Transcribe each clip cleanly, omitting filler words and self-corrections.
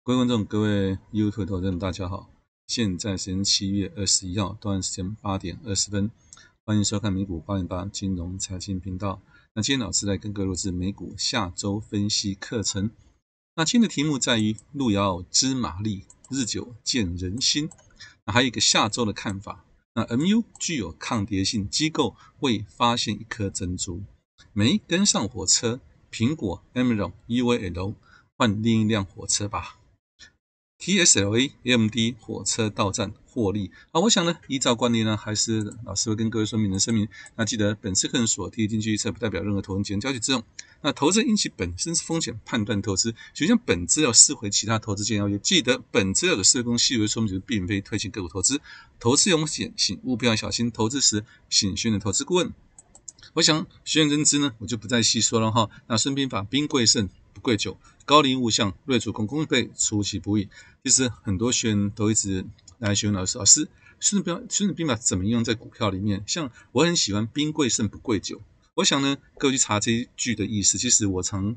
各位观众、各位 YouTube 投资人，大家好！现在时间7月21号，东岸时间8点20分，欢迎收看美股808金融财经频道。那今天老师来跟各位录制美股下周分析课程。那今天的题目在于路遥知马力，日久见人心。那还有一个下周的看法。那 MU 具有抗跌性，机构未发现一颗珍珠，没跟上火车，苹果、Amazon、UAL 换另一辆火车吧。TSLA、AMD 火车到站获利我想呢，依照惯例呢，还是老师会跟各位说明的声明。那记得本次课程所提的经济预测不代表任何投资建议交易之用。那投资因其本身是风险判断投资，就像本资料视为其他投资建议要约。记得本资料的社工细微说明就是并非推荐个股投资，投资风险性，务必要小心。投资时请询问投资顾问。我想学员认知呢，我就不再细说了哈。那孙膑法，兵贵胜不贵久，高龄勿相，锐主攻功倍，出其不意。其实很多学员都一直来询问老师，孙子兵法怎么用在股票里面？像我很喜欢兵贵胜不贵久。我想呢，各位去查这一句的意思。其实我常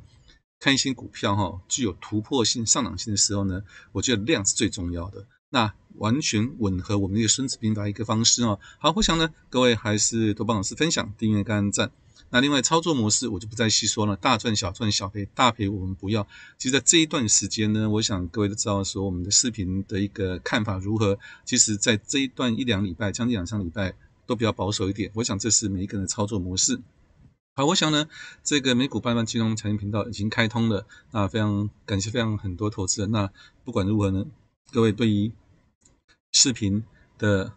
看一些股票具有突破性、上涨性的时候呢，我觉得量是最重要的。那完全吻合我们这个孙子兵法一个方式好，我想呢，各位还是多帮老师分享、订阅、按赞。那另外操作模式我就不再细说了，大赚小赚小赔，大赔我们不要。其实在这一段时间呢，我想各位都知道说我们的视频的一个看法如何。其实在这一段1-2礼拜，将近2-3礼拜都比较保守一点。我想这是每一个人的操作模式。好，我想呢，这个美股808金融财经频道已经开通了，那非常感谢很多投资人。那不管如何呢，各位对于视频的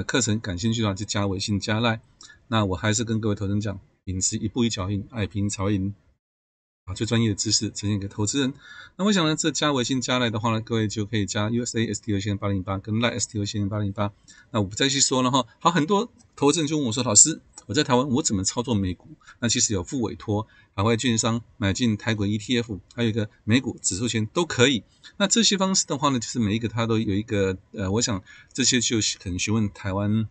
课程感兴趣的话，就加微信加 LINE。那我还是跟各位投资人讲，秉持一步一脚印，爱拼才会赢，把最专业的知识呈现给投资人。那我想呢，这加微信加 LINE 的话呢，各位就可以加 USA STO 808跟 LINE STO 808。那我不再细说了哈。好，很多投资人就问我说，老师，我在台湾我怎么操作美股？那其实有付委托、海外券商买进台股 ETF， 还有一个美股指数权都可以。那这些方式的话呢，就是每一个它都有一个我想这些就可能询问台湾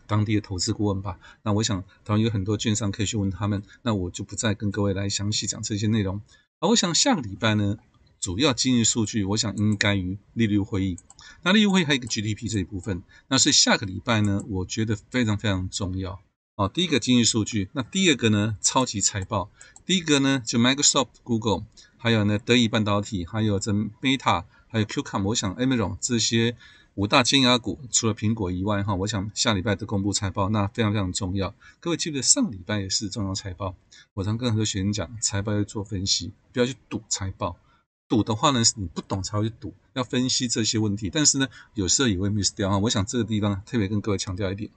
当地的投资顾问吧。那我想台湾有很多券商可以去问他们，那我就不再跟各位来详细讲这些内容。我想下个礼拜呢，主要经济数据我想应该于利率会议。那利率会议还有一个 GDP 这一部分，那所以下个礼拜呢，我觉得非常非常重要。第一个经济数据，那第二个呢，超级财报。第一个呢，就 Microsoft、Google， 还有呢德仪半导体，还有这 Meta， 还有 Qualcomm， 我想 Amazon 这些5大尖牙股，除了苹果以外我想下礼拜都公布财报，那非常非常重要。各位记得上礼拜也是重要财报，我常跟很多学员讲，财报要做分析，不要去赌财报。赌的话呢，是你不懂才会去赌，要分析这些问题。但是呢，有时候也会 miss 掉我想这个地方特别跟各位强调一点。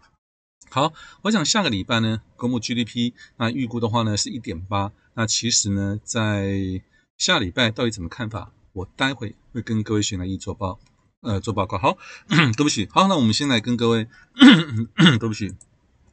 好，我想下个礼拜呢，公布 GDP， 那预估的话呢是 1.8。那其实呢，在下礼拜到底怎么看法，我待会会跟各位选来做报告。好，对不起，好，那我们先来跟各位，对不起，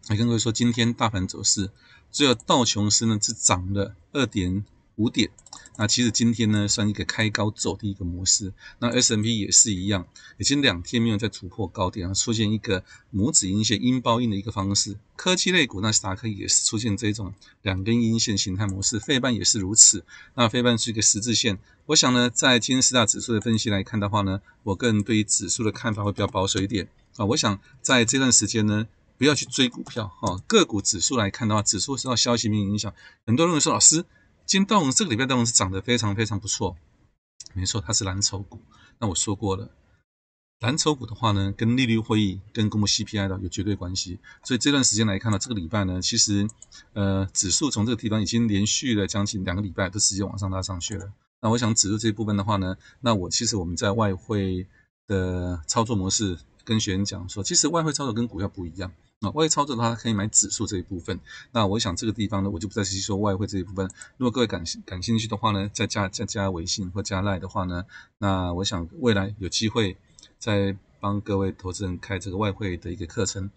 来跟各位说，今天大盘走势，只有道琼斯呢是涨了2.5点。那其实今天呢算一个开高走的一个模式，那 S&P 也是一样，已经2天没有再突破高点，出现一个拇指阴线阴包阴的一个方式。科技类股纳斯达克也是出现这种2根阴线形态模式，费半也是如此。那费半是一个十字线。我想呢，在今天4大指数的分析来看的话呢，我个人对于指数的看法会比较保守一点我想在这段时间呢，不要去追股票个股指数来看的话，指数受到消息面影响，很多人说老师，今天道琼这个礼拜道琼是涨得非常非常不错，没错，它是蓝筹股。那我说过了，蓝筹股的话呢，跟利率会议跟公布 CPI 的有绝对关系。所以这段时间来看呢，这个礼拜呢，其实指数从这个地方已经连续了将近2个礼拜都直接往上拉上去了。那我想指数这一部分的话呢，那其实我们在外汇的操作模式跟学员讲说，其实外汇操作跟股票不一样。外汇操作的话可以买指数这一部分，那我想这个地方呢，我就不再细说外汇这一部分。如果各位感兴趣的话呢，再加微信或加 LINE 的话呢，那我想未来有机会再帮各位投资人开这个外汇的一个课程。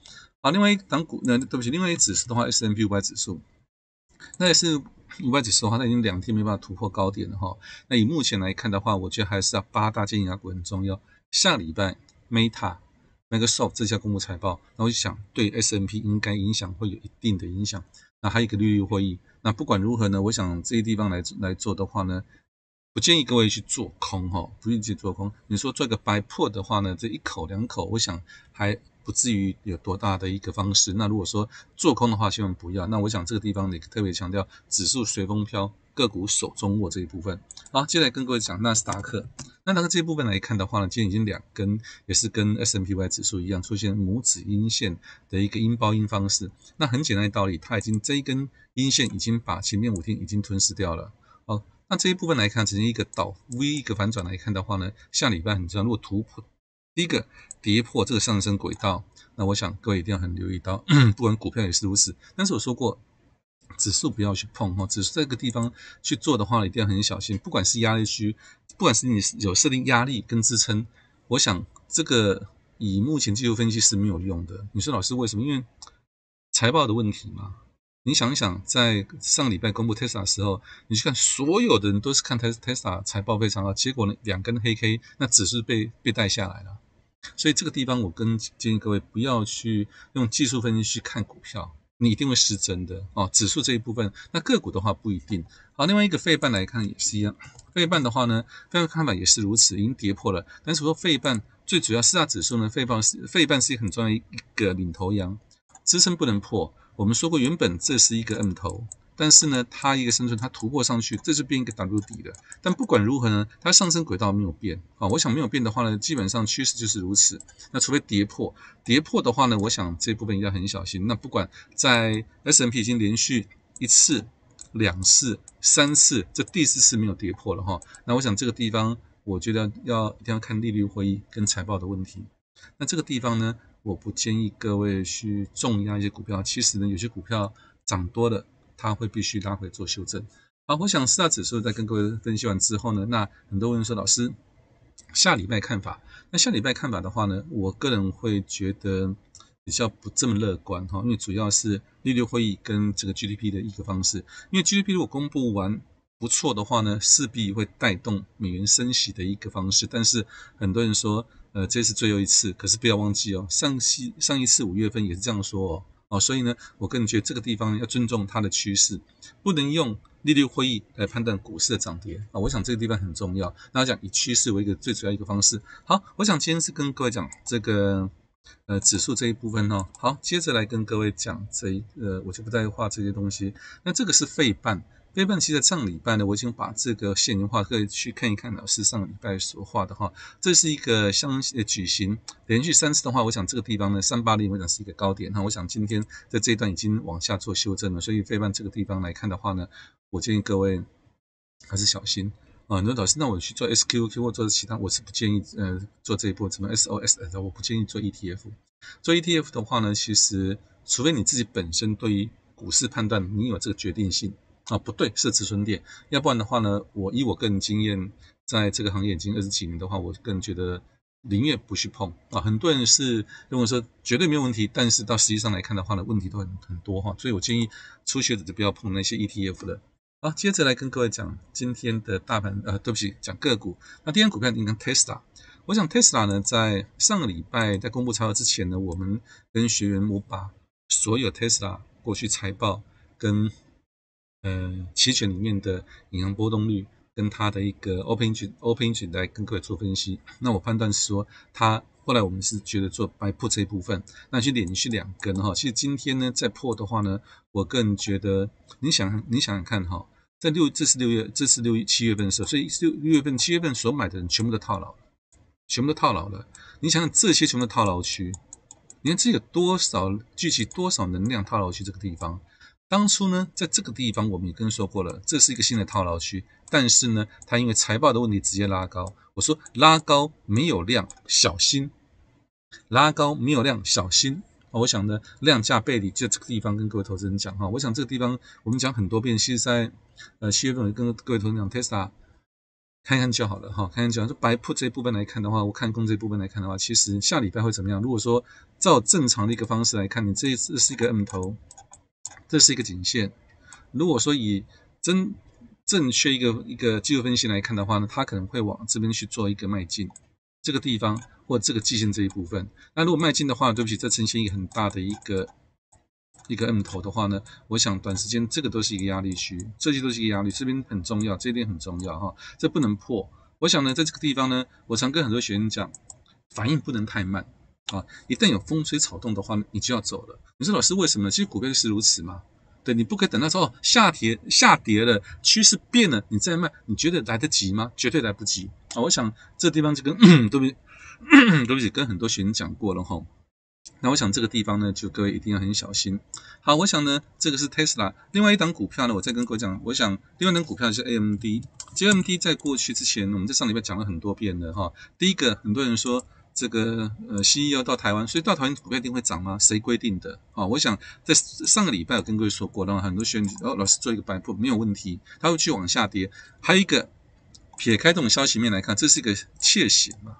好，另外一档股对不起，另外一指数的话 S&P 500指数，那也是500指数的话，它已经2天没办法突破高点了那以目前来看的话，我觉得还是要8大尖牙股很重要。下礼拜 Microsoft 这家公布财报，那我想对 S&P 应该影响会有一定的影响。那还有一个利率会议，那不管如何呢，我想这些地方来做的话呢，不建议各位去做空哈，不建议去做空。你说做一个 buy put 的话呢，这一口两口，我想还不至于有多大的一个方式。那如果说做空的话，千万不要。那我想这个地方也特别强调，指数随风飘，个股手中握这一部分。好，接下来跟各位讲纳斯达克。那这一部分来看的话呢，今天已经两根，也是跟 S&P500 指数一样，出现拇指阴线的一个阴包阴方式。那很简单的道理，它已经这一根阴线已经把前面5天已经吞噬掉了。好。那这一部分来看，只是一个倒 V 一个反转来看的话呢，下礼拜很重要。如果突破第一个跌破这个上升轨道，那我想各位一定要很留意到，不管股票也是如此。但是我说过，指数不要去碰哈，指数这个地方去做的话，一定要很小心。不管是压力区，不管是你有设定压力跟支撑，我想这个以目前技术分析是没有用的。你说老师为什么？因为财报的问题嘛。你想一想，在上礼拜公布 Tesla 的时候，你去看所有的人都是看 Tesla 财报非常好，结果呢2根黑 K， 那指数被带下来了。所以这个地方我建议各位不要去用技术分析去看股票，你一定会失真的哦。指数这一部分，那个股的话不一定。好，另外一个费半来看也是一样，费半的话呢，费半看法也是如此，已经跌破了。但是说费半最主要4大指数呢，费半是一个很重要的一个领头羊，支撑不能破。我们说过，原本这是一个 M 头，但是呢，它一个生存，它突破上去，这就变一个 W 底了。但不管如何呢，它上升轨道没有变啊。我想没有变的话呢，基本上趋势就是如此。那除非跌破的话呢，我想这部分一定要很小心。那不管在 S&P 已经连续1次、2次、3次，这第4次没有跌破了哈。那我想这个地方，我觉得一定要看利率会议跟财报的问题。那这个地方呢，我不建议各位去重压一些股票。其实呢，有些股票涨多了，它会必须拉回做修正。好，我想4大指数在跟各位分析完之后呢，那很多人说老师下礼拜看法。那下礼拜看法的话呢，我个人会觉得比较不这么乐观哈，因为主要是利率会议跟这个 GDP 的一个方式。因为 GDP 如果公布完不错的话呢，势必会带动美元升息的一个方式。但是很多人说，这是最后一次，可是不要忘记哦，上一次5月份也是这样说哦。所以呢，我个人觉得这个地方要尊重它的趋势，不能用利率会议来判断股市的涨跌啊。我想这个地方很重要。那讲以趋势为一个最主要一个方式。好，我想今天是跟各位讲这个指数这一部分哦。好，接着来跟各位讲我就不再画这些东西。那这个是费半。费半其实在上礼拜呢，我已经把这个线形画，可以去看一看老师上个礼拜所画的哈。这是一个矩形，连续3次的话，我想这个地方呢380我想是一个高点哈。我想今天在这一段已经往下做修正了，所以费半这个地方来看的话呢，我建议各位还是小心啊。你说老师，那我去做 SQQ 或做其他，我是不建议做这一步，什么 SOS 我不建议做 ETF。做 ETF 的话呢，其实除非你自己本身对于股市判断你有这个决定性。不对，是止损点，要不然的话呢，以我个人经验，在这个行业已经20几年的话，我个人觉得宁愿不去碰啊。很多人是认为说绝对没有问题，但是到实际上来看的话呢，问题都很多哈，所以我建议初学者就不要碰那些 ETF 了。好，接着来跟各位讲今天的大盘，对不起，讲个股。那第一股票你看 Tesla， 我想 Tesla 呢，在上个礼拜在公布财报之前呢，我们跟学员我把所有 Tesla 过去财报跟期权里面的隐含波动率跟它的一个 open interest 来跟各位做分析。那我判断是说，后来我们是觉得做 buy put 这一部分，那去连续2根哈。其实今天呢再破的话呢，我个人觉得你想想看哈，在这是6月7月份的时候，所以6月份7月份所买的人全部都套牢了，你想想这些全部都套牢区，你看这有聚集多少能量套牢区这个地方。当初呢，在这个地方我们也跟说过了，这是一个新的套牢区，但是呢，它因为财报的问题直接拉高。我说拉高没有量，小心；拉高没有量，小心。我想呢，量价背离就这个地方跟各位投资人讲哈。我想这个地方我们讲很多遍，其实在7月份跟各位投资人讲 Tesla 看看就好了哈，看看就好。就buy put这一部分来看的话，我看空这一部分来看的话，其实下礼拜会怎么样？如果说照正常的一个方式来看，你这一次是一个 M 头。这是一个颈线，如果说以正确一个技术分析来看的话呢，它可能会往这边去做一个迈进，这个地方或这个季线这一部分。那如果迈进的话，对不起，这呈现一个很大的一个一个 M 头的话呢，我想短时间这个都是一个压力区，这些都是一个压力，这边很重要，这一点很重要哈，这不能破。我想呢，在这个地方呢，我常跟很多学员讲，反应不能太慢啊，一旦有风吹草动的话，你就要走了。你说老师为什么呢？其实股票就是如此嘛。对，你不可以等到说下跌了，趋势变了，你再卖，你觉得来得及吗？绝对来不及啊！我想这地方就跟对不起，对不起，跟很多学员讲过了哈。那我想这个地方呢，就各位一定要很小心。好，我想呢，这个是 Tesla，另外一档股票呢，我再跟各位讲，我想另外一档股票是 AMD。AMD 在过去之前，我们在上礼拜讲了很多遍了哈。第一个，很多人说这个CEO 到台湾，所以到台湾股票一定会涨吗？谁规定的？啊，我想在上个礼拜我跟各位说过，然后很多学员老师做一个摆布没有问题，它会去往下跌。还有一个，撇开这种消息面来看，这是一个窃喜嘛。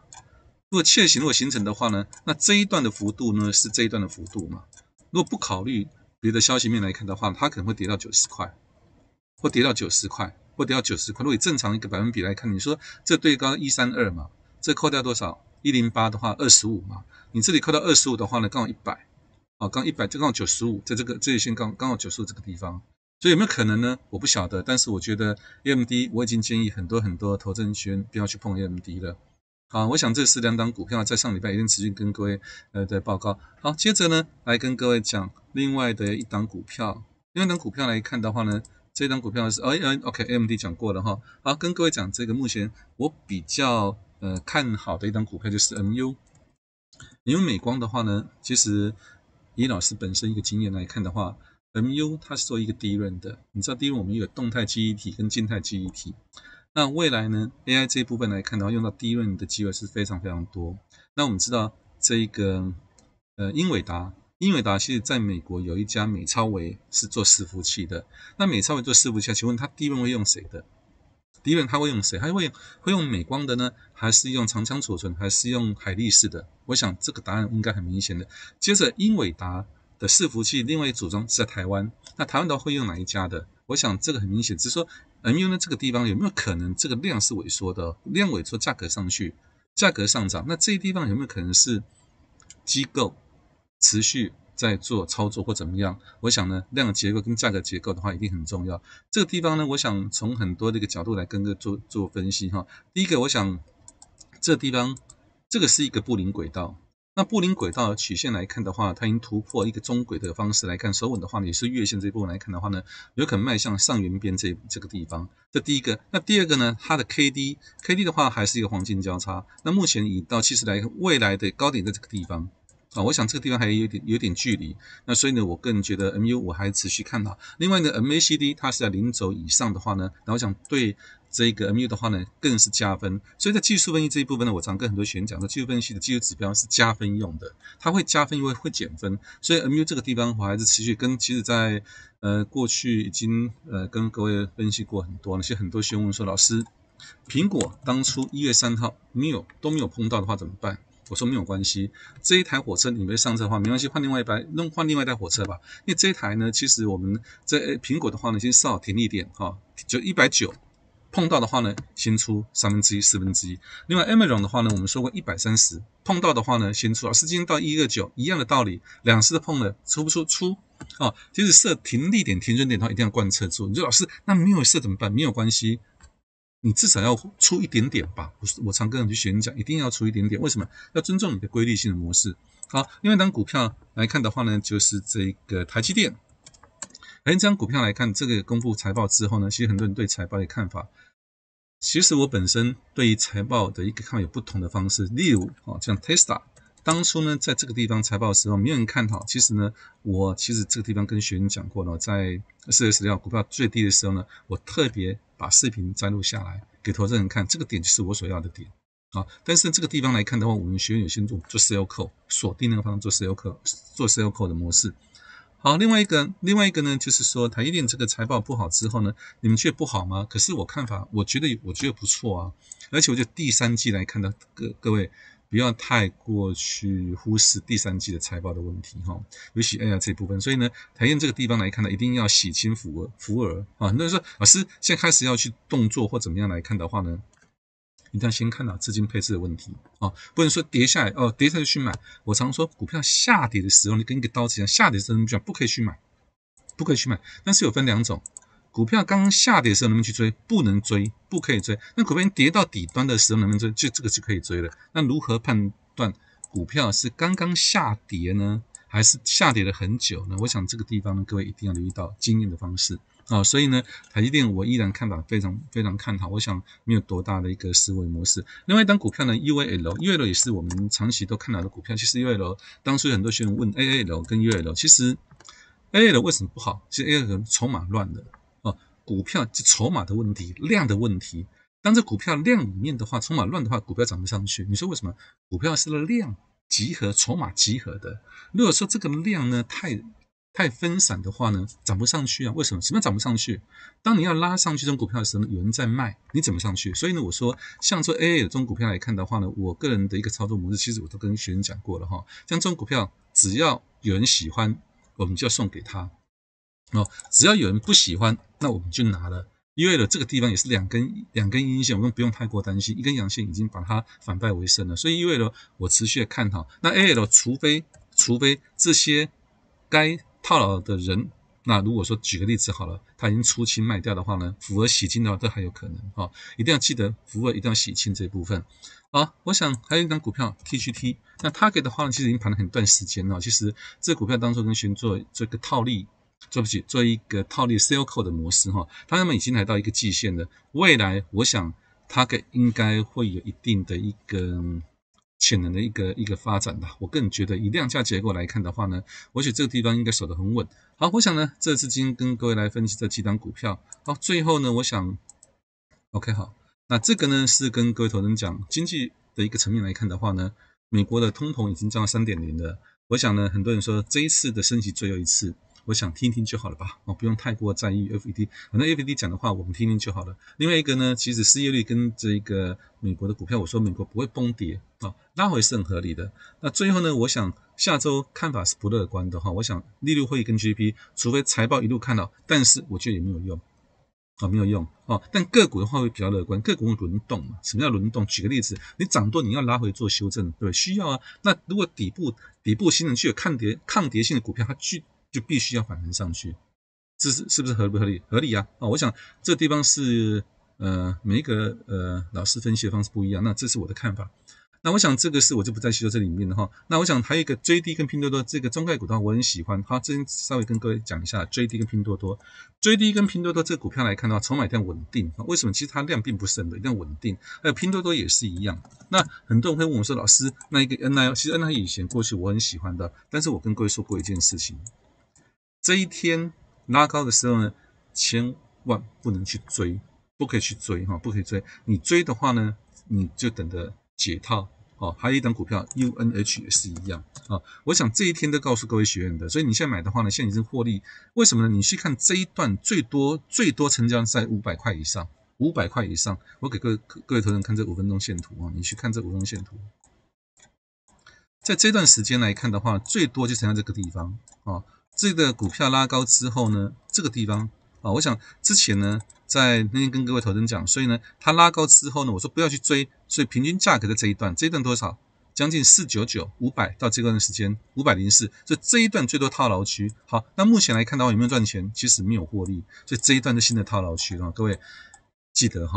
如果楔形如果形成的话呢，那这一段的幅度呢是这一段的幅度嘛？如果不考虑别的消息面来看的话，它可能会跌到90块，或跌到90块，或跌到90块。如果以正常一个百分比来看，你说这对高132嘛，这扣掉多少？108的话25嘛，你这里扣到25的话呢，刚好100啊，刚100就刚好95，在这里线刚好95这个地方。所以有没有可能呢？我不晓得，但是我觉得 AMD 我已经建议很多投资人学员不要去碰 AMD 了。好，我想这是两档股票在上礼拜已经持续跟各位的报告。好，接着呢来跟各位讲另外的一档股票。另外一档股票来看的话呢，这档股票是OK，AMD 讲过了哈。好，跟各位讲这个目前我比较看好的一档股票就是 MU。因为美光的话呢，其实以老师本身一个经验来看的话，MU 它是做一个低润的。你知道低润我们有动态记忆体跟静态记忆体。那未来呢 ，AI 这一部分来看的话，用到低润的机会是非常非常多。那我们知道这一个英伟达其实在美国有一家美超微是做伺服器的。那美超微做伺服器，请问它低润会用谁的？低润它会用谁？它会用美光的呢，还是用长枪储存，还是用海力士的？我想这个答案应该很明显的。接着英伟达的伺服器另外一组装是在台湾，那台湾的会用哪一家的？我想这个很明显，只是说 MU 呢这个地方有没有可能这个量是萎缩的，量萎缩价格上去，价格上涨，那这一地方有没有可能是机构持续在做操作或怎么样？我想呢，量结构跟价格结构的话一定很重要。这个地方呢，我想从很多的一个角度来跟各位做分析哈。第一个，我想这个地方这个是一个布林轨道。那布林轨道的曲线来看的话，它已经突破一个中轨的方式来看，手稳的话呢，也是月线这一部分来看的话呢，有可能迈向上缘边这个地方。这第一个。那第二个呢，它的 KD 的话还是一个黄金交叉。那目前以到70来看，未来的高点在这个地方。我想这个地方还有点距离，那所以呢，我个人觉得 MU 我还持续看好。另外呢 ，MACD 它是在0轴以上的话呢，那我想对这个 MU 的话呢，更是加分。所以在技术分析这一部分呢，我常跟很多学员讲说，技术分析的技术指标是加分用的，它会加分，因为会减分。所以 MU 这个地方我还是持续跟，其实在过去已经跟各位分析过很多，那些很多学员问说，老师，苹果当初1月3号都没有碰到的话怎么办？我说没有关系，这一台火车你没上车的话，没关系，换另外一台火车吧。因为这一台呢，其实我们在苹果的话呢，先设好停利点哈，就190，碰到的话呢，先出1/3、1/4。另外 Amazon 的话呢，我们说过130，碰到的话呢，先出。老师今天到129，一样的道理，两次都碰了，出不出？出。其实设停利点、停损点的话，一定要贯彻住。你说老师，那没有设怎么办？没有关系。你至少要出一点点吧，我常跟人去学员讲，一定要出一点点。为什么？要尊重你的规律性的模式。好，另外一张股票来看的话呢，就是这个台积电。这张股票来看，这个公布财报之后呢，其实很多人对财报的看法，其实我本身对于财报的一个看法有不同的方式。例如像 Tesla。当初呢，在这个地方财报的时候，没有人看好。其实呢，我这个地方跟学员讲过了，在4月16号股票最低的时候呢，我特别把视频摘录下来给投资人看，这个点就是我所要的点啊。但是这个地方来看的话，我们学员有先做 sell call， 锁定那个方向做 sell call 的模式。好，另外一个呢，就是说台积电这个财报不好之后呢，你们觉得不好吗？可是我看法，我觉得不错啊，而且我觉得第三季来看的各位。不要太过去忽视第三季的财报的问题哈，尤其 AI 这部分。所以呢，台积电这个地方来看呢，一定要洗清福额啊。很多人说，老师现在开始要去动作或怎么样来看的话呢，一定要先看到资金配置的问题哦，不能说跌下来哦，跌下来就去买。我常说股票下跌的时候，你跟一个刀子一样，下跌的时候你讲不可以去买，不可以去买。但是有分两种，股票刚刚下跌的时候能不能去追？不能追，不可以追。那股票跌到底端的时候能不能追？这个就可以追了。那如何判断股票是刚刚下跌呢，还是下跌了很久呢？我想这个地方呢，各位一定要留意到经验的方式。所以呢，台积电我依然看法非常非常看好，我想没有多大的一个思维模式。另外一档股票呢 UAL 也是我们长期都看到的股票。其实 UAL 当初有很多学员问 AAL 跟 UAL， 其实 AAL 为什么不好？其实 AAL 筹码乱的股票是筹码的问题，量的问题。当这股票量里面的话，筹码乱的话，股票涨不上去。你说为什么？股票是量集合、筹码集合的。如果说这个量呢太分散的话呢，涨不上去啊？为什么？什么涨不上去？当你要拉上去这种股票的时候呢，有人在卖，你怎么上去？所以呢，我说像做 AA 的这种股票来看的话呢，我个人的一个操作模式，其实我都跟学生讲过了哈。像这种股票，只要有人喜欢，我们就要送给他只要有人不喜欢，那我们就拿了。因为这个地方也是两根阴线，我们不用太过担心，一根阳线已经把它反败为胜了。所以因为我持续的看好。那 AL 除非这些该套牢的人，那如果说举个例子好了，他已经出清卖掉的话呢，符合洗清的话都还有可能一定要记得符合一定要洗清这部分。好，我想还有一张股票 TGT， 那 Target 的话呢，其实已经盘了很段时间了。其实这个股票当初跟学做一个套利。做一个套利 sell call 的模式他们已经来到一个季线了。未来我想它应该会有一定的一个潜能的一个发展吧。我个人觉得以量价结构来看的话呢，我觉得这个地方应该守得很稳。好，我想呢，这次今天跟各位来分析这几档股票。好，最后呢，我想 OK 好，那这个呢是跟各位投资人讲经济的一个层面来看的话呢，美国的通膨已经降到 3.0 了。我想呢，很多人说这一次的升息最后一次。我想听听就好了吧，不用太过在意 FED， 反正 FED 讲的话我们听听就好了。另外一个呢，其实失业率跟这个美国的股票，我说美国不会崩跌拉回是很合理的。那最后呢，我想下周看法是不乐观的我想利率会议跟 GDP， 除非财报一路看好，但是我觉得也没有用没有用但个股的话会比较乐观，个股会轮动嘛。什么叫轮动？举个例子，你涨多你要拉回做修正，对，需要啊。那如果底部新人具有抗跌性的股票，它就必须要反弹上去，这是不是合不合理？合理啊！我想这个地方是每一个老师分析的方式不一样，那这是我的看法。那我想这个是我就不再细说这里面了那我想还有一个 JD 跟拼多多这个中概股的话，我很喜欢。好，这边稍微跟各位讲一下 JD 跟拼多多。JD 跟拼多多这个股票来看的话，筹码一定稳定为什么？其实它量并不是很多，一定稳定。还有拼多多也是一样。那很多人会问我说，老师，那一个 NI， 其实 NI 以前过去我很喜欢的，但是我跟各位说过一件事情。这一天拉高的时候呢，千万不能去追，不可以去追不可以追。你追的话呢，你就等着解套还有一档股票 UNH 也是一样我想这一天都告诉各位学员的，所以你现在买的话呢，现在已经获利。为什么呢？你去看这一段最多成交在500块以上，500块以上。我给各位投资人看这5分钟线图你去看这5分钟线图。在这段时间来看的话，最多就成交这个地方这个股票拉高之后呢，这个地方我想之前呢，在那天跟各位投资人讲，所以呢，它拉高之后呢，我说不要去追，所以平均价格的这一段多少？将近499 500到这段时间504，所以这一段最多套牢区。好，那目前来看的话，有没有赚钱？其实没有获利，所以这一段是新的套牢区了。各位记得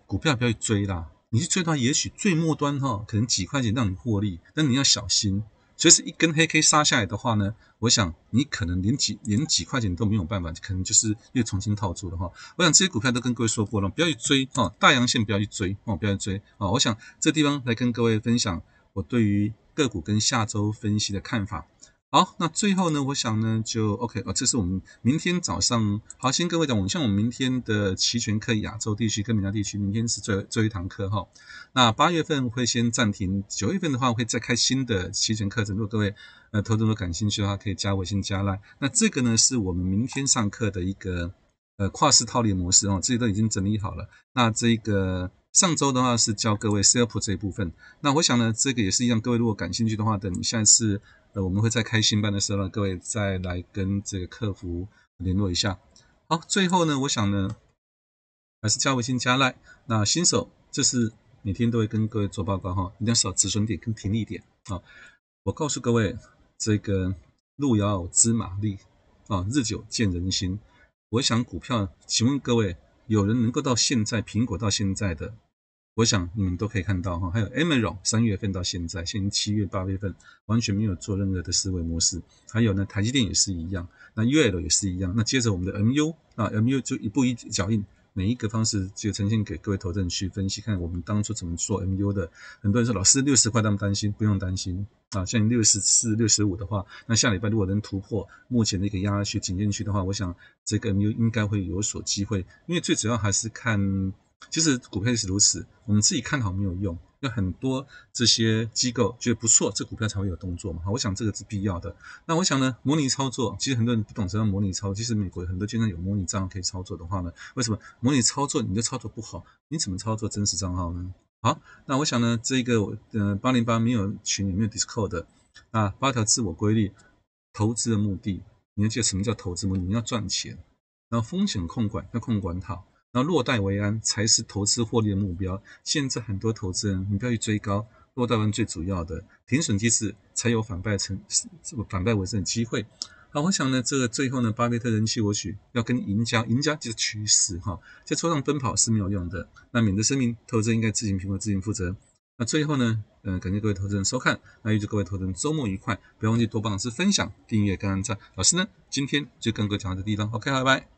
股票不要去追啦，你去追它，也许最末端可能几块钱让你获利，但你要小心。随时一根黑 K 杀下来的话呢，我想你可能连几块钱都没有办法，可能就是又重新套住了我想这些股票都跟各位说过了，不要去追大阳线不要去追不要去追我想这地方来跟各位分享我对于个股跟下周分析的看法。好，那最后呢，我想呢就 OK 这是我们明天早上先各位讲，像我们明天的期权课亚洲地区跟美亚地区，明天是最后一堂课那8月份会先暂停，9月份的话会再开新的期权课程。如果各位投资者感兴趣的话，可以加微信加赖。那这个呢是我们明天上课的一个跨式套利模式这些都已经整理好了。那这个上周的话是教各位 sell put 这一部分。那我想呢，这个也是一样，各位如果感兴趣的话，等下一次我们会在开新班的时候呢，各位再来跟这个客服联络一下。好，最后呢，我想呢，还是加微信加赖。那新手，这是每天都会跟各位做报告哈，一定要设止损点跟停利点啊。我告诉各位，这个路遥知马力啊，日久见人心。我想股票，请问各位，有人能够到现在苹果到现在的，我想你们都可以看到哈，还有 Amazon 3月份到现在，现在7月8月份完全没有做任何的思维模式。还有呢，台积电也是一样，那 UL 也是一样。那接着我们的 MU 就一步一脚印，每一个方式就呈现给各位投资人去分析，看我们当初怎么做 MU 的。很多人说老师60块他们担心，不用担心啊。像64、65的话，那下礼拜如果能突破目前的一个压力区、颈线区的话，我想这个 MU 应该会有所机会，因为最主要还是看。其实股票也是如此，我们自己看好没有用，要很多这些机构觉得不错，这股票才会有动作嘛。我想这个是必要的。那我想呢，模拟操作，其实很多人不懂什么模拟操作。其实美国很多券商有模拟账号可以操作的话呢，为什么模拟操作你的操作不好？你怎么操作真实账号呢？好，那我想呢，这个808没有群也没有 Discord 的，那8条自我规律，投资的目的，你要记得什么叫投资目的？你要赚钱，然后风险控管要控管好。然后落袋为安才是投资获利的目标。现在很多投资人，你不要去追高，落袋为安最主要的停损机制才有反败为胜的机会。好，我想呢，这个最后呢，巴菲特人气我取要跟赢家就是趋势哈，在车上奔跑是没有用的。那免得生命投资应该自行评估、自行负责。那最后呢，感谢各位投资人收看，那预祝各位投资人周末愉快，不要忘记多帮老师分享、订阅跟按赞。老师呢，今天就跟各位讲到这地方 ，OK，拜拜。